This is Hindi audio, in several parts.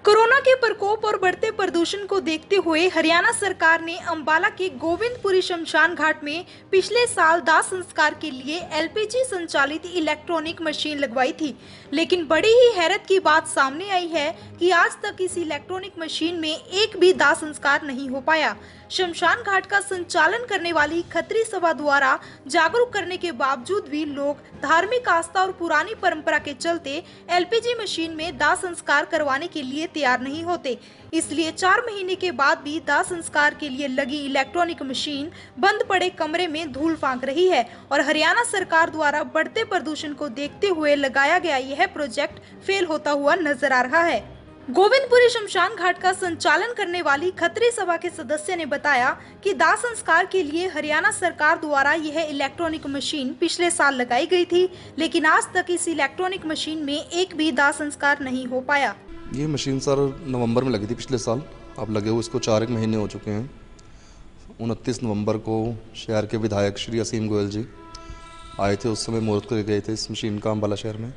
कोरोना के प्रकोप और बढ़ते प्रदूषण को देखते हुए हरियाणा सरकार ने अंबाला के गोविंदपुरी शमशान घाट में पिछले साल दाह संस्कार के लिए एलपीजी संचालित इलेक्ट्रॉनिक मशीन लगवाई थी। लेकिन बड़ी ही हैरत की बात सामने आई है कि आज तक इस इलेक्ट्रॉनिक मशीन में एक भी दाह संस्कार नहीं हो पाया। शमशान घाट का संचालन करने वाली खत्री सभा द्वारा जागरूक करने के बावजूद भी लोग धार्मिक आस्था और पुरानी परंपरा के चलते एलपीजी मशीन में दाह संस्कार करवाने के लिए तैयार नहीं होते। इसलिए 4 महीने के बाद भी दाह संस्कार के लिए लगी इलेक्ट्रॉनिक मशीन बंद पड़े कमरे में धूल फांक रही है और हरियाणा सरकार द्वारा बढ़ते प्रदूषण को देखते हुए लगाया गया यह प्रोजेक्ट फेल होता हुआ नजर आ रहा है। गोविंदपुरी शमशान घाट का संचालन करने वाली खत्री सभा के सदस्य ने बताया कि दाह संस्कार के लिए हरियाणा सरकार द्वारा यह इलेक्ट्रॉनिक मशीन पिछले साल लगाई गई थी, लेकिन आज तक इस इलेक्ट्रॉनिक मशीन में एक भी दाह संस्कार नहीं हो पाया। ये मशीन सर नवंबर में लगी थी पिछले साल। अब लगे हुए इसको 4 महीने हो चुके हैं। 29 नवंबर को शहर के विधायक श्री असीम गोयल जी आए थे, उस समय मुहूर्त करके गए थे इस मशीन का अंबाला शहर में। आज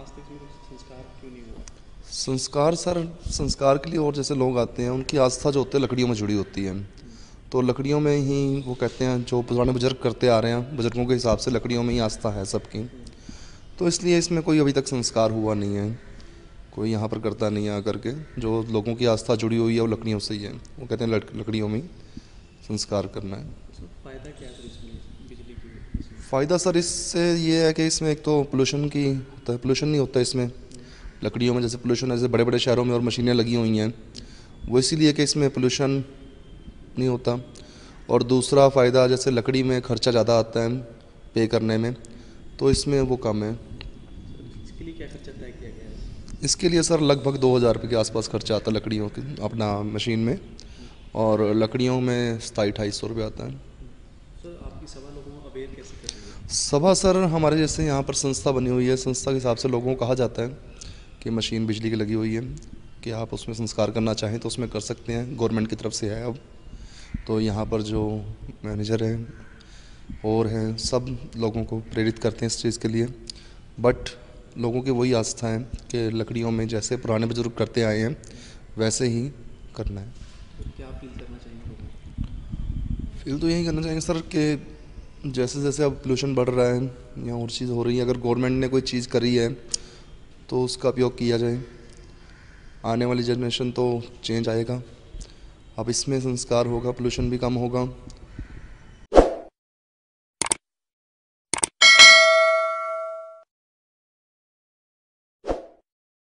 तक संस्कार क्यों नहीं हुआ? संस्कार के लिए और जैसे लोग आते हैं उनकी आस्था जो होती है लकड़ियों में जुड़ी होती है, तो लकड़ियों में ही वो कहते हैं जो पुराने बुजुर्ग करते आ रहे हैं, बुजुर्गों के हिसाब से लकड़ियों में ही आस्था है सबकी, तो इसलिए इसमें कोई अभी तक संस्कार हुआ नहीं है। कोई यहाँ पर करता नहीं है आकर के। जो लोगों की आस्था जुड़ी हुई है वो लकड़ियों से ही है, वो कहते हैं लकड़ियों में ही संस्कार करना है। फ़ायदा क्या है इसमें बिजली की? फ़ायदा सर इससे ये है कि इसमें एक तो पोल्यूशन की होता है, पोल्यूशन नहीं होता इसमें लकड़ियों में। जैसे पोल्यूशन ऐसे बड़े बड़े शहरों में और मशीनें लगी हुई हैं, वो इसीलिए कि इसमें पोल्यूशन नहीं होता। और दूसरा फ़ायदा जैसे लकड़ी में खर्चा ज़्यादा आता है पे करने में, तो इसमें वो कम है। इसके लिए क्या खर्चा तय किया गया है? इसके लिए सर लगभग 2000 रुपये के आसपास खर्चा आता है लकड़ियों के अपना मशीन में, और लकड़ियों में 2700 रुपये आता है। सर आपकी सभा लोगों को अवेयर कैसे कर रही है? सभा सर हमारे जैसे यहाँ पर संस्था बनी हुई है, संस्था के हिसाब से लोगों को कहा जाता है कि मशीन बिजली की लगी हुई है कि आप उसमें संस्कार करना चाहें तो उसमें कर सकते हैं। गवर्नमेंट की तरफ से है अब, तो यहाँ पर जो मैनेजर हैं और हैं सब लोगों को प्रेरित करते हैं इस चीज़ के लिए। बट लोगों की वही आस्था है कि लकड़ियों में जैसे पुराने बुजुर्ग करते आए हैं वैसे ही करना है। तो क्या फील करना चाहिए लोगों? फील तो यही करना चाहेंगे सर कि जैसे जैसे अब पोल्यूशन बढ़ रहा है या और चीज़ हो रही है, अगर गवर्नमेंट ने कोई चीज़ करी है तो उसका उपयोग किया जाए। आने वाली जनरेशन तो चेंज आएगा, अब इसमें संस्कार होगा, पोल्यूशन भी कम होगा